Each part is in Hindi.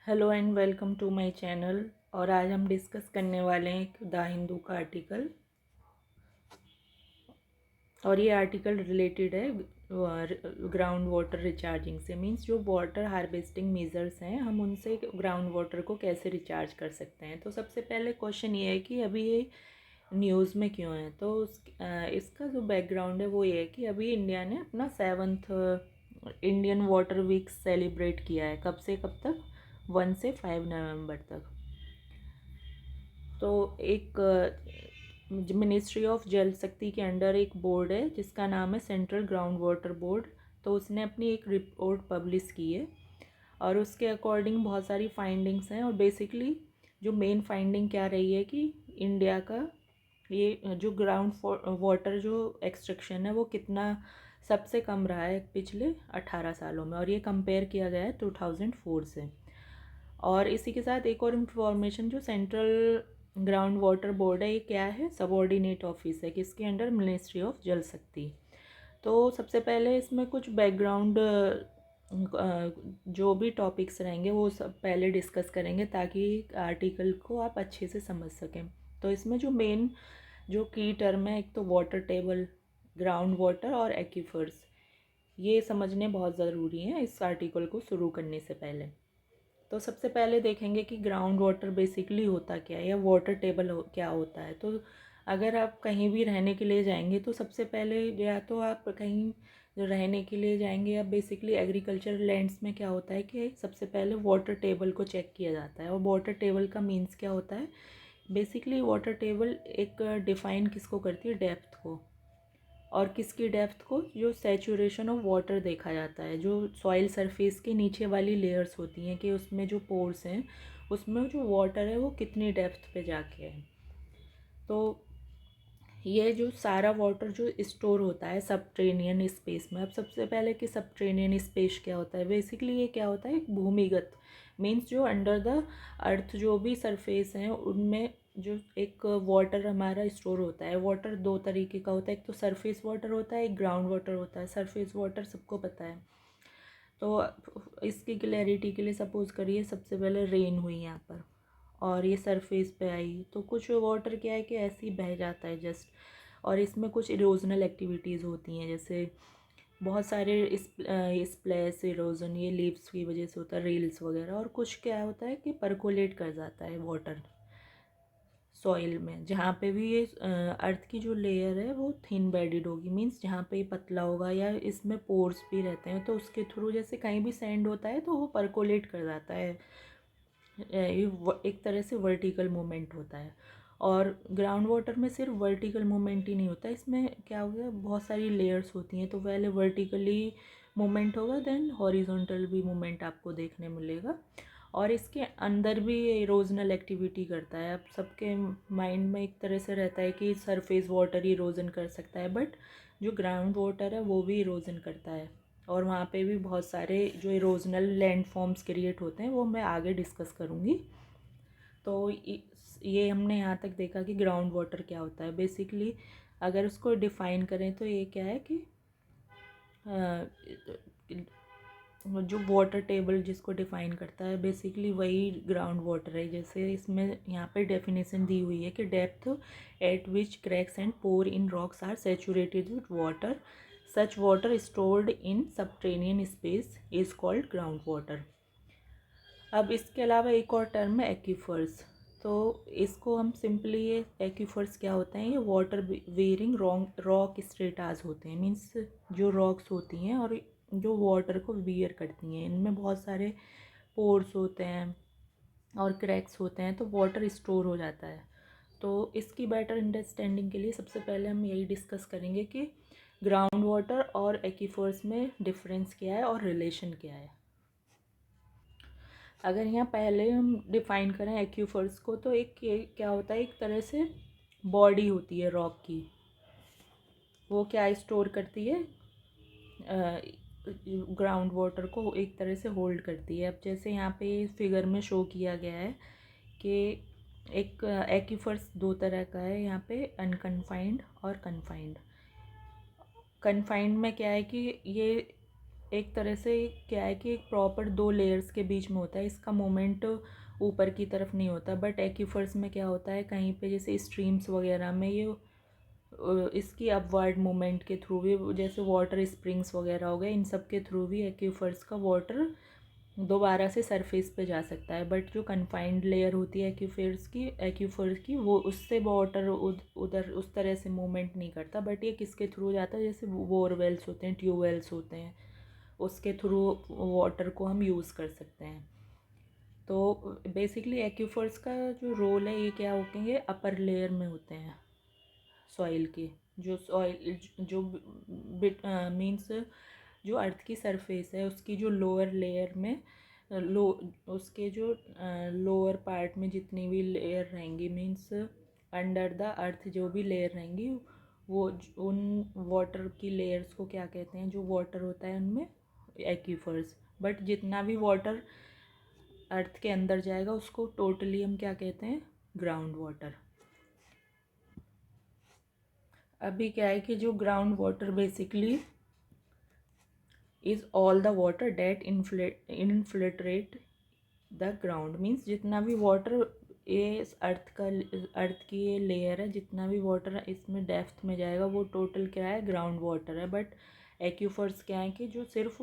Hello and welcome to my channel. और आज हम डिस्कस करने वाले हैं एक द हिंदू का आर्टिकल। और ये आर्टिकल रिलेटेड है ग्राउंड वाटर रिचार्जिंग से। मींस जो वाटर हार्वेस्टिंग मेजर्स हैं, हम उनसे ग्राउंड वाटर को कैसे रिचार्ज कर सकते हैं। तो सबसे पहले क्वेश्चन ये है कि अभी ये न्यूज़ में क्यों है। तो इसका जो बैकग्राउंड है वो ये है कि अभी इंडिया ने अपना 7th Indian water week celebrate किया है। कब से कब तक? 1 से 5 नवंबर तक। तो एक मिनिस्ट्री ऑफ जल शक्ति के अंडर एक बोर्ड है जिसका नाम है सेंट्रल ग्राउंड वाटर बोर्ड। तो उसने अपनी एक रिपोर्ट पब्लिश की है और उसके अकॉर्डिंग बहुत सारी फाइंडिंग्स हैं। और बेसिकली जो मेन फाइंडिंग क्या रही है कि इंडिया का ये जो ग्राउंड वाटर जो एक्सट्रैक्शन है वो कितना सबसे कम रहा है पिछले 18 सालों में। और ये कंपेयर किया गया है 2004 से। और इसी के साथ एक और इन्फॉर्मेशन, जो सेंट्रल ग्राउंड वाटर बोर्ड है ये क्या है? सबऑर्डिनेट ऑफिस है किसके अंडर? मिनिस्ट्री ऑफ जल शक्ति। तो सबसे पहले इसमें कुछ बैकग्राउंड जो भी टॉपिक्स रहेंगे वो सब पहले डिस्कस करेंगे ताकि आर्टिकल को आप अच्छे से समझ सकें। तो इसमें जो मेन जो की टर्म है, एक तो वाटर टेबल, ग्राउंड वाटर और एक्वीफर्स, ये समझने बहुत ज़रूरी है इस आर्टिकल को शुरू करने से पहले। तो सबसे पहले देखेंगे कि ग्राउंड वाटर बेसिकली होता क्या है या वाटर टेबल क्या होता है। तो अगर आप कहीं भी रहने के लिए जाएंगे तो सबसे पहले या तो आप कहीं रहने के लिए जाएंगे या बेसिकली एग्रीकल्चर लैंड्स में क्या होता है कि सबसे पहले वाटर टेबल को चेक किया जाता है। और वाटर टेबल का मीन्स क्या होता है? बेसिकली वाटर टेबल एक डिफ़ाइन किसको करती है? डेप्थ को। और किसकी डेप्थ को? जो सैचुरेशन ऑफ वाटर देखा जाता है, जो सॉइल सरफेस के नीचे वाली लेयर्स होती हैं कि उसमें जो पोर्स हैं उसमें जो वाटर है वो कितनी डेप्थ पे जाके है। तो ये जो सारा वाटर जो स्टोर होता है सबट्रेनियन स्पेस में। अब सबसे पहले कि सबट्रेनियन स्पेस क्या होता है? बेसिकली ये क्या होता है? एक भूमिगत, मीन्स जो अंडर द अर्थ जो भी सरफेस हैं उनमें जो एक वाटर हमारा स्टोर होता है। वाटर दो तरीके का होता है, एक तो सरफेस वाटर होता है, एक ग्राउंड वाटर होता है। सरफेस वाटर सबको पता है। तो इसकी क्लैरिटी के लिए सपोज करिए सबसे पहले रेन हुई यहाँ पर और ये सरफेस पे आई, तो कुछ वाटर क्या है कि ऐसे ही बह जाता है जस्ट। और इसमें कुछ इरोजनल एक्टिविटीज़ होती हैं, जैसे बहुत सारे स्प्लैश इरोजन ये लीव्स की वजह से होता है, रील्स वगैरह। और कुछ क्या होता है कि परकोलेट कर जाता है वाटर सॉइल में, जहाँ पे भी ये अर्थ की जो लेयर है वो थिन बेडेड होगी। मीन्स जहाँ पे ये पतला होगा या इसमें पोर्स भी रहते हैं तो उसके थ्रू जैसे कहीं भी सैंड होता है तो वो परकोलेट कर जाता है। ये एक तरह से वर्टिकल मूवमेंट होता है। और ग्राउंड वाटर में सिर्फ वर्टिकल मूवमेंट ही नहीं होता, इसमें क्या हो गया, बहुत सारी लेयर्स होती हैं। तो पहले वर्टिकली मूवमेंट होगा, देन हॉरिजॉन्टल भी मूवमेंट आपको देखने मिलेगा। और इसके अंदर भी ये इरोजनल एक्टिविटी करता है। अब सबके माइंड में एक तरह से रहता है कि सरफेस वाटर ही इरोजन कर सकता है, बट जो ग्राउंड वाटर है वो भी इरोजन करता है। और वहाँ पे भी बहुत सारे जो इरोजनल लैंड फॉर्म्स क्रिएट होते हैं वो मैं आगे डिस्कस करूँगी। तो ये हमने यहाँ तक देखा कि ग्राउंड वाटर क्या होता है। बेसिकली अगर उसको डिफ़ाइन करें तो ये क्या है कि जो वाटर टेबल जिसको डिफ़ाइन करता है बेसिकली वही ग्राउंड वाटर है। जैसे इसमें यहाँ पे डेफिनेशन दी हुई है कि depth at which cracks and pore in rocks are saturated with water, such water stored in subterranean space is called ground water. अब इसके अलावा एक और टर्म है एक्वीफर्स। तो इसको हम सिंपली, ये एक्वीफर्स क्या होते हैं? ये वाटर वेयरिंग रॉक स्ट्रेटाज होते हैं। मीन्स जो रॉक्स होती हैं और जो वाटर को वियर करती हैं, इनमें बहुत सारे पोर्स होते हैं और क्रैक्स होते हैं, तो वाटर स्टोर हो जाता है। तो इसकी बेटर अंडरस्टैंडिंग के लिए सबसे पहले हम यही डिस्कस करेंगे कि ग्राउंड वाटर और एक्वीफर्स में डिफरेंस क्या है और रिलेशन क्या है। अगर यहाँ पहले हम डिफ़ाइन करें एक्यूफर्स को, तो एक क्या होता है, एक तरह से बॉडी होती है रॉक की। वो क्या स्टोर करती है? ग्राउंड वाटर को एक तरह से होल्ड करती है। अब जैसे यहाँ पे फिगर में शो किया गया है कि एक एक्यूफर्स दो तरह का है यहाँ पे, अनकन्फाइंड और कन्फाइंड। कन्फाइंड में क्या है कि ये एक तरह से क्या है कि एक प्रॉपर दो लेयर्स के बीच में होता है, इसका मोमेंट ऊपर की तरफ नहीं होता। बट एक्यूफर्स में क्या होता है, कहीं पे जैसे स्ट्रीम्स वगैरह में ये इसकी अपवर्ड मूवमेंट के थ्रू भी, जैसे वाटर स्प्रिंग्स वगैरह हो गए, इन सब के थ्रू भी एक्यूफर्स का वाटर दोबारा से सरफेस पे जा सकता है। बट जो कन्फाइंड लेयर होती है एक्यूफर्स की वो उससे वाटर उधर उस तरह से मूवमेंट नहीं करता। बट ये किसके थ्रू जाता है, जैसे बोरवेल्स होते हैं, ट्यूबवेल्स होते हैं, उसके थ्रू वाटर को हम यूज़ कर सकते हैं। तो बेसिकली एक्यूफर्स का जो रोल है, ये क्या होते हैं, ये अपर लेयर में होते हैं सॉइल की। जो सॉइल जो बिट मीन्स जो अर्थ की सरफेस है उसकी जो लोअर लेयर में लो उसके जो लोअर पार्ट में जितनी भी लेयर रहेंगी, मीन्स अंडर द अर्थ जो भी लेयर रहेंगी, वो उन वाटर की लेयर्स को क्या कहते हैं, जो वाटर होता है उनमें, एक्वीफर्स। बट जितना भी वाटर अर्थ के अंदर जाएगा उसको टोटली हम क्या कहते हैं, ग्राउंड वाटर। अभी क्या है कि जो ground water basically is all the water that infiltrate the ground, means जितना भी वाटर ये अर्थ की ये लेयर है, जितना भी वाटर इसमें डेप्थ में जाएगा वो टोटल क्या है, ग्राउंड वाटर है। बट एक्यूफर्स क्या है कि जो सिर्फ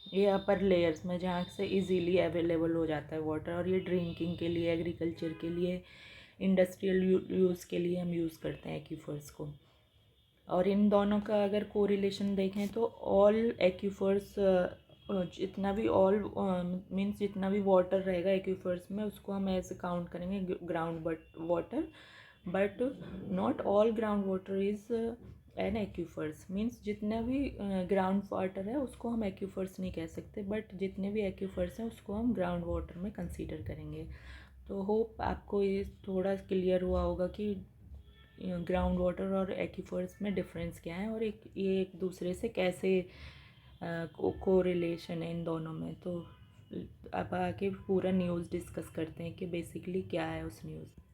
ये अपर लेयर्स में जहाँ से इजीली अवेलेबल हो जाता है वाटर, और ये ड्रिंकिंग के लिए, एग्रीकल्चर के लिए, इंडस्ट्रियल यूज़ के लिए हम यूज़ करते हैं एक्यूफर्स को। और इन दोनों का अगर कोरिलेशन देखें तो ऑल एक्यूफर्स, जितना भी ऑल मीन्स जितना भी वाटर रहेगा एक्यूफर्स में उसको हम ऐसे काउंट करेंगे ground water. But not all ground water is an aquifers, means जितना भी ग्राउंड वाटर है उसको हम एक्यूफर्स नहीं कह सकते, बट जितने भी एक्यूफर्स हैं उसको हम ग्राउंड वाटर में कंसीडर करेंगे। तो होप आपको ये थोड़ा क्लियर हुआ होगा कि ग्राउंड वाटर और एक्वीफर्स में डिफरेंस क्या है, और ये एक दूसरे से कैसे कोरिलेशन है इन दोनों में। तो अब आके पूरा न्यूज़ डिस्कस करते हैं कि बेसिकली क्या है उस न्यूज़।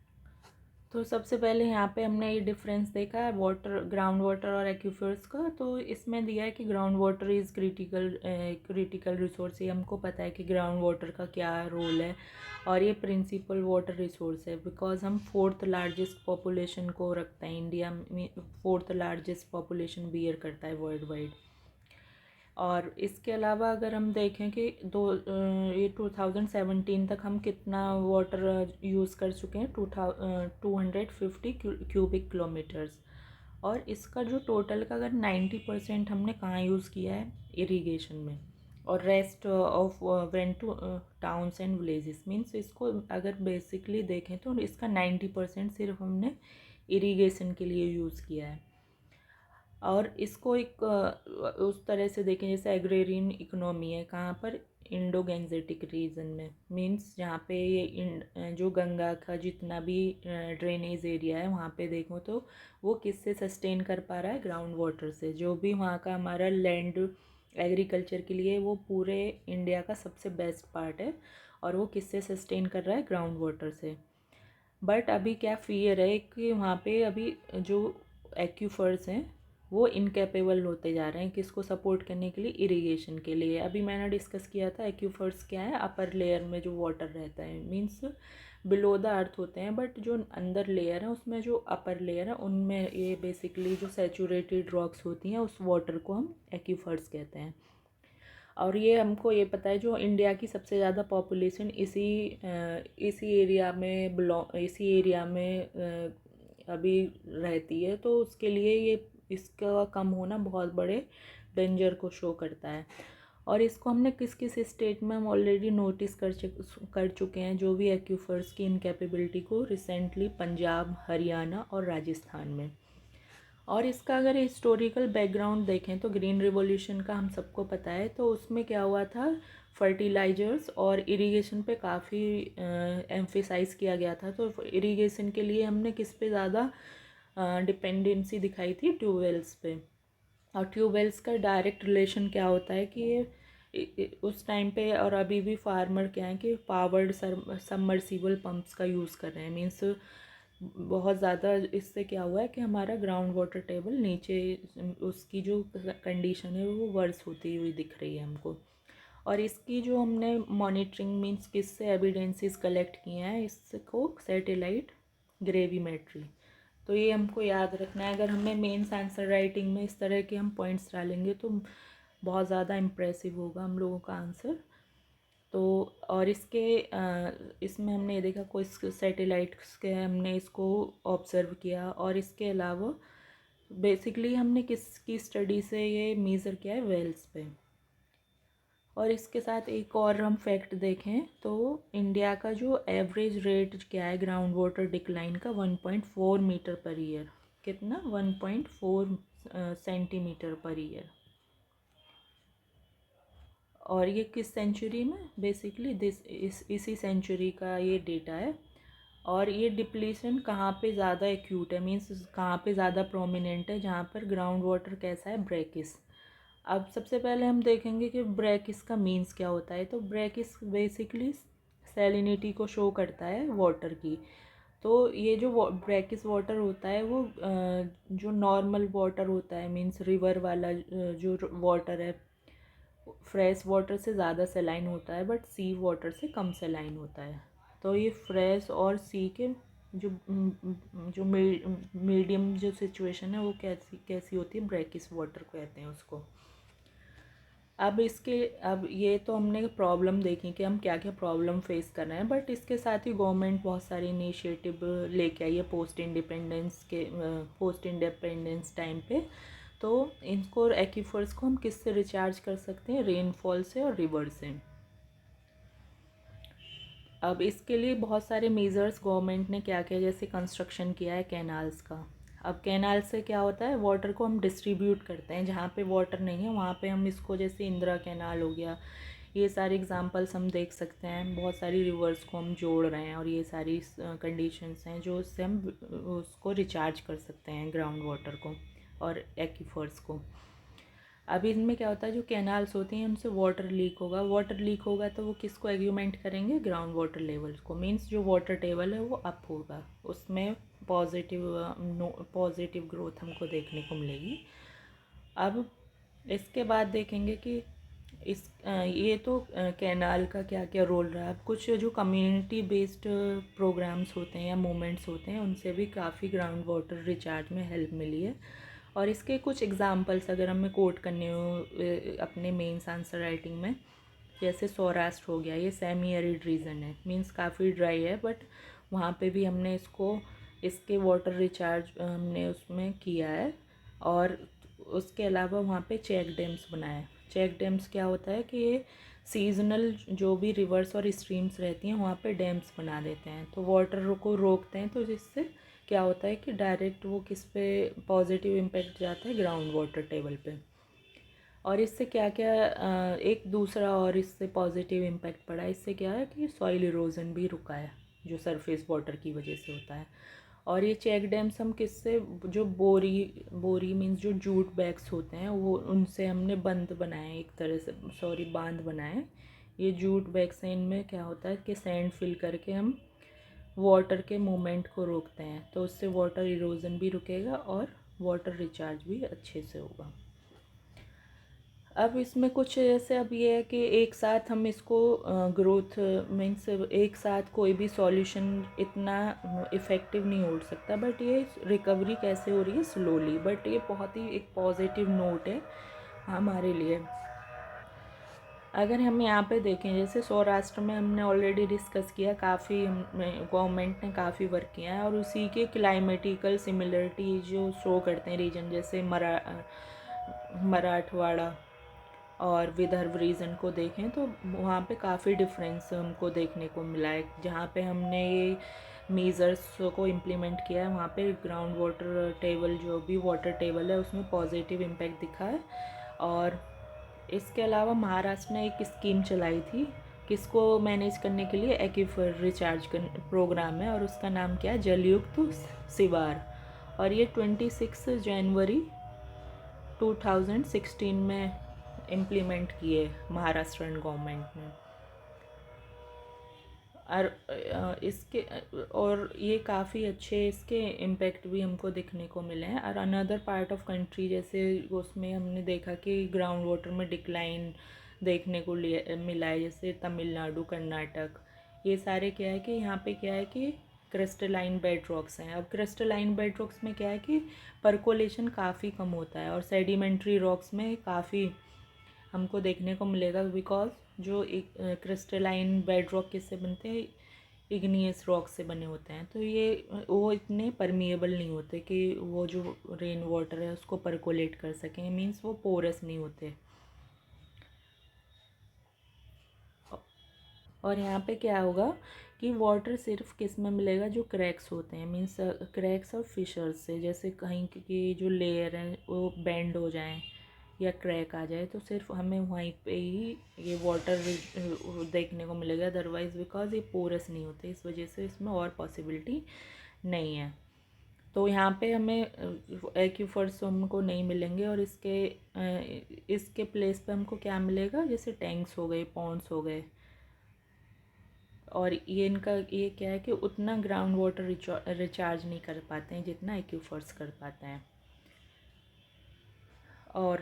तो सबसे पहले यहाँ पे हमने ये डिफरेंस देखा है वाटर, ग्राउंड वाटर और एक्वीफर्स का। तो इसमें दिया है कि ground water is critical resource. ये हमको पता है कि ग्राउंड वाटर का क्या रोल है, और ये प्रिंसिपल वाटर रिसोर्स है बिकॉज हम फोर्थ लार्जेस्ट पॉपुलेशन को रखते हैं इंडिया में, फोर्थ लार्जेस्ट पॉपुलेशन बियर करता है वर्ल्ड वाइड। और इसके अलावा अगर हम देखें कि ये 2017 तक हम कितना वाटर यूज़ कर चुके हैं, 250 क्यूबिक किलोमीटर्स। और इसका जो टोटल का अगर 90% हमने कहाँ यूज़ किया है, इरिगेशन में, और rest of went two towns and villages. Means इसको अगर बेसिकली देखें तो इसका 90% सिर्फ हमने इरिगेशन के लिए यूज़ किया है। और इसको एक उस तरह से देखें जैसे एग्रेरियन इकोनॉमी है, कहाँ पर, इंडो गैंजेटिक रीजन में, मींस जहाँ पे ये जो गंगा का जितना भी ड्रेनेज एरिया है वहाँ पे देखो तो वो किससे सस्टेन कर पा रहा है, ग्राउंड वाटर से। जो भी वहाँ का हमारा लैंड एग्रीकल्चर के लिए वो पूरे इंडिया का सबसे बेस्ट पार्ट है, और वो किससे सस्टेन कर रहा है, ग्राउंड वाटर से। बट अभी क्या फियर है कि वहाँ पे अभी जो एक्यूफर्स हैं वो इनकेपेबल होते जा रहे हैं किसको सपोर्ट करने के लिए, इरिगेशन के लिए। अभी मैंने डिस्कस किया था एक्यूफर्स क्या है, अपर लेयर में जो वाटर रहता है, मींस बिलो द अर्थ होते हैं, बट जो अंदर लेयर है उसमें जो अपर लेयर है उनमें ये बेसिकली जो सेचूरेटेड रॉक्स होती हैं उस वाटर को हम एक्यूफर्स कहते हैं। और ये हमको ये पता है जो इंडिया की सबसे ज़्यादा पॉपुलेशन इसी एरिया में अभी रहती है, तो उसके लिए ये इसका कम होना बहुत बड़े डेंजर को शो करता है। और इसको हमने किस किस स्टेट में हम ऑलरेडी नोटिस कर चुके हैं, जो भी एक्यूफर्स की इनकेपेबिलिटी को, रिसेंटली पंजाब, हरियाणा और राजस्थान में। और इसका अगर हिस्टोरिकल बैकग्राउंड देखें तो ग्रीन रिवॉल्यूशन का हम सबको पता है, तो उसमें क्या हुआ था, फर्टिलाइजर्स और इरिगेशन पे काफ़ी एम्फेसाइज किया गया था। तो इरिगेशन के लिए हमने किस पे ज़्यादा डिपेंडेंसी दिखाई थी, ट्यूबवेल्स पे। और ट्यूबवेल्स का डायरेक्ट रिलेशन क्या होता है कि ये उस टाइम पे और अभी भी फार्मर क्या है कि पावर्ड सबमर्सिबल पंप्स का यूज़ कर रहे हैं, मीन्स बहुत ज़्यादा इससे क्या हुआ है कि हमारा ग्राउंड वाटर टेबल नीचे, उसकी जो कंडीशन है वो वर्स होती हुई दिख रही है हमको। और इसकी जो हमने मॉनिटरिंग मीन्स किससे एविडेंसेस कलेक्ट किए हैं, इसको सैटेलाइट ग्रेविमेट्री। तो ये हमको याद रखना है। अगर हमें मेंस आंसर राइटिंग में इस तरह के हम पॉइंट्स डालेंगे तो बहुत ज़्यादा इम्प्रेसिव होगा हम लोगों का आंसर। तो और इसमें हमने ये देखा कोई सैटेलाइट्स के हमने इसको ऑब्ज़र्व किया। और इसके अलावा बेसिकली हमने किसकी स्टडी से ये मेज़र किया है, वेल्स पे। और इसके साथ एक और हम फैक्ट देखें तो इंडिया का जो एवरेज रेट क्या है ग्राउंड वाटर डिक्लाइन का, 1.4 मीटर पर ईयर। कितना? 1.4 सेंटीमीटर पर ईयर। और ये किस सेंचुरी में? बेसिकली इसी सेंचुरी का ये डेटा है। और ये डिप्लीशन कहाँ पे ज़्यादा एक्यूट है, मीन्स कहाँ पे ज़्यादा प्रोमिनेंट है, जहाँ पर ग्राउंड वाटर कैसा है, ब्रैकिस। अब सबसे पहले हम देखेंगे कि ब्रैकिस का मीन्स क्या होता है। तो ब्रैकिस बेसिकली सैलिनिटी को शो करता है वाटर की। तो ये जो ब्रैकिस वाटर होता है वो जो नॉर्मल वाटर होता है, मीन्स रिवर वाला जो वाटर है, फ्रेश वाटर से ज़्यादा सेलाइन होता है, बट सी वाटर से कम सेलाइन होता है। तो ये फ्रेश और सी के जो जो मीडियम जो सिचुएशन है वो कैसी कैसी होती है, ब्रैकिस वाटर कहते हैं उसको। अब ये तो हमने प्रॉब्लम देखी कि हम क्या क्या प्रॉब्लम फेस कर रहे हैं, बट इसके साथ ही गवर्नमेंट बहुत सारी इनिशिएटिव लेके आई है पोस्ट इंडिपेंडेंस टाइम पे। तो इनको एक्वीफर्स को हम किससे रिचार्ज कर सकते हैं, रेनफॉल से और रिवर से। अब इसके लिए बहुत सारे मेजर्स गवर्नमेंट ने क्या किया, जैसे कंस्ट्रक्शन किया है कैनाल्स का। अब कैनाल से क्या होता है, वाटर को हम डिस्ट्रीब्यूट करते हैं, जहाँ पे वाटर नहीं है वहाँ पे हम इसको, जैसे इंदिरा कैनाल हो गया, ये सारे एग्जांपल्स हम देख सकते हैं। बहुत सारी रिवर्स को हम जोड़ रहे हैं और ये सारी कंडीशंस हैं जो उससे हम उसको रिचार्ज कर सकते हैं ग्राउंड वाटर को और एक्वीफर्स को। अभी इनमें क्या होता है, जो कैनाल्स होती हैं उनसे वाटर लीक होगा तो वो किसको एग्यूमेंट करेंगे, ग्राउंड वाटर लेवल को। मीन्स जो वाटर टेबल है वो अप होगा, उसमें पॉजिटिव ग्रोथ हमको देखने को मिलेगी। अब इसके बाद देखेंगे कि ये तो कैनाल का क्या क्या रोल रहा है। अब कुछ जो कम्युनिटी बेस्ड प्रोग्राम्स होते हैं या मूवमेंट्स होते हैं उनसे भी काफ़ी ग्राउंड वाटर रिचार्ज में हेल्प मिली है। और इसके कुछ एग्जांपल्स अगर हमें कोट करने हो अपने मेंस आंसर राइटिंग में, जैसे सौराष्ट्र हो गया, ये सेमी एरिड रीजन है, मींस काफ़ी ड्राई है, बट वहाँ पे भी हमने इसके वाटर रिचार्ज हमने उसमें किया है। और उसके अलावा वहाँ पे चेक डैम्स बनाए। चेक डैम्स क्या होता है कि ये सीजनल जो भी रिवर्स और स्ट्रीम्स रहती हैं वहाँ पे डैम्स बना देते हैं, तो वाटर को रोकते हैं, तो जिससे क्या होता है कि डायरेक्ट वो किस पे पॉजिटिव इम्पैक्ट जाता है, ग्राउंड वाटर टेबल पे। और इससे क्या क्या एक दूसरा और इससे पॉजिटिव इम्पैक्ट पड़ा है, इससे क्या है कि सॉइल इरोजन भी रुका है जो सरफेस वाटर की वजह से होता है। और ये चेक डैम्स हम किससे, जो बोरी मीन्स जो जूट बैग्स होते हैं वो, उनसे हमने बंद बनाए, एक तरह से बांध बनाए। ये जूट बैग्स हैं, इनमें क्या होता है कि सैंड फिल करके हम वाटर के मूवमेंट को रोकते हैं, तो उससे वाटर इरोजन भी रुकेगा और वाटर रिचार्ज भी अच्छे से होगा। अब इसमें कुछ जैसे अब ये है कि एक साथ हम इसको ग्रोथ मीन्स एक साथ कोई भी सॉल्यूशन इतना इफ़ेक्टिव नहीं हो सकता, बट ये रिकवरी कैसे हो रही है, स्लोली, बट ये बहुत ही एक पॉजिटिव नोट है हमारे लिए। अगर हम यहाँ पे देखें, जैसे सौराष्ट्र में हमने ऑलरेडी डिस्कस किया, काफ़ी गवर्नमेंट ने काफ़ी वर्क किया है, और उसी के क्लाइमेटिकल सिमिलरिटी जो शो करते हैं रीजन, जैसे मराठवाड़ा और विदर्भ रीजन को देखें तो वहाँ पे काफ़ी डिफरेंस हमको देखने को मिला है। जहाँ पे हमने ये मेजर्स को इम्प्लीमेंट किया है वहाँ पे ग्राउंड वाटर टेबल, जो भी वाटर टेबल है उसमें पॉजिटिव इम्पैक्ट दिखा है। और इसके अलावा महाराष्ट्र ने एक स्कीम चलाई थी किसको मैनेज करने के लिए, एक्वीफर रिचार्ज प्रोग्राम है, और उसका नाम क्या है, जलयुक्त सिवार। और ये 26 जनवरी 2016 में इम्प्लीमेंट किए महाराष्ट्र गवर्नमेंट ने। और और ये काफ़ी अच्छे इसके इम्पैक्ट भी हमको दिखने को मिले हैं। और अनदर पार्ट ऑफ कंट्री जैसे उसमें हमने देखा कि ग्राउंड वाटर में डिक्लाइन देखने को मिला है, जैसे तमिलनाडु, कर्नाटक। ये सारे क्या है कि यहाँ पे क्या है कि क्रिस्टलाइन बेड रॉक्स हैं। अब क्रिस्टलाइन बेड रॉक्स में क्या है कि परकोलेशन काफ़ी कम होता है, और सेडिमेंट्री रॉक्स में काफ़ी हमको देखने को मिलेगा, बिकॉज जो क्रिस्टलाइन बेड रॉक किससे बनते हैं, इग्नियस रॉक से बने होते हैं। तो ये वो इतने परमिएबल नहीं होते कि वो जो रेन वाटर है उसको परकोलेट कर सकें, मीन्स वो पोरस नहीं होते। और यहाँ पे क्या होगा कि वाटर सिर्फ किस में मिलेगा, जो क्रैक्स होते हैं, मीन्स क्रैक्स और फिशर्स से, जैसे कहीं की जो लेयर है वो बेंड हो जाए या क्रैक आ जाए, तो सिर्फ हमें वहीं पे ही ये वाटर देखने को मिलेगा। अदरवाइज़ बिकॉज ये पोरस नहीं होते, इस वजह से इसमें और पॉसिबिलिटी नहीं है। तो यहाँ पे हमें एक्यूफर्स हमको नहीं मिलेंगे, और इसके प्लेस पे हमको क्या मिलेगा, जैसे टैंक्स हो गए, पॉन्ड्स हो गए। और ये इनका ये क्या है कि उतना ग्राउंड वाटर रिचार्ज नहीं कर पाते हैं जितना एक्यूफर्स कर पाते हैं। और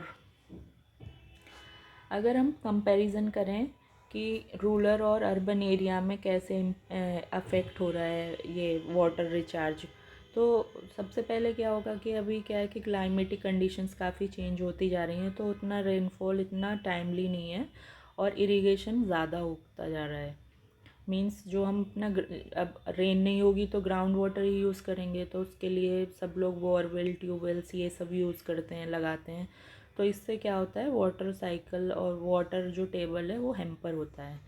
अगर हम कंपैरिजन करें कि रूरल और अर्बन एरिया में कैसे अफेक्ट हो रहा है ये वाटर रिचार्ज, तो सबसे पहले क्या होगा कि अभी क्या है कि क्लाइमेटिक कंडीशंस काफ़ी चेंज होती जा रही हैं, तो उतना रेनफॉल इतना टाइमली नहीं है, और इरिगेशन ज़्यादा होता जा रहा है। मीन्स जो हम अपना अब रेन नहीं होगी तो ग्राउंड वाटर ही यूज़ करेंगे, तो उसके लिए सब लोग बोरवेल, ट्यूबवेल्स ये सब यूज़ करते हैं, लगाते हैं। तो इससे क्या होता है, वाटर साइकिल और वाटर जो टेबल है वो हैम्पर होता है।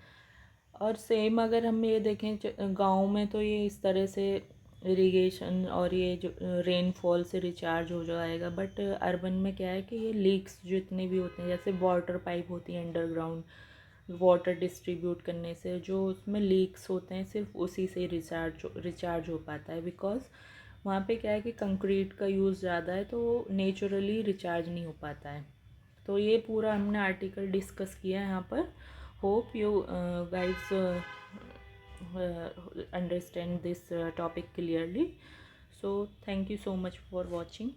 और सेम अगर हम ये देखें गांव में, तो ये इस तरह से इरिगेशन और ये जो रेनफॉल से रिचार्ज हो जाएगा। बट अर्बन में क्या है कि ये लीक्स जितने भी होते हैं, जैसे वाटर पाइप होती है अंडरग्राउंड, वाटर डिस्ट्रीब्यूट करने से जो उसमें लीक्स होते हैं, सिर्फ उसी से रिचार्ज हो पाता है। बिकॉज वहाँ पे क्या है कि कंक्रीट का यूज़ ज़्यादा है, तो नेचुरली रिचार्ज नहीं हो पाता है। तो ये पूरा हमने आर्टिकल डिस्कस किया है यहाँ पर। Hope you guys understand this topic clearly. So thank you so much for watching.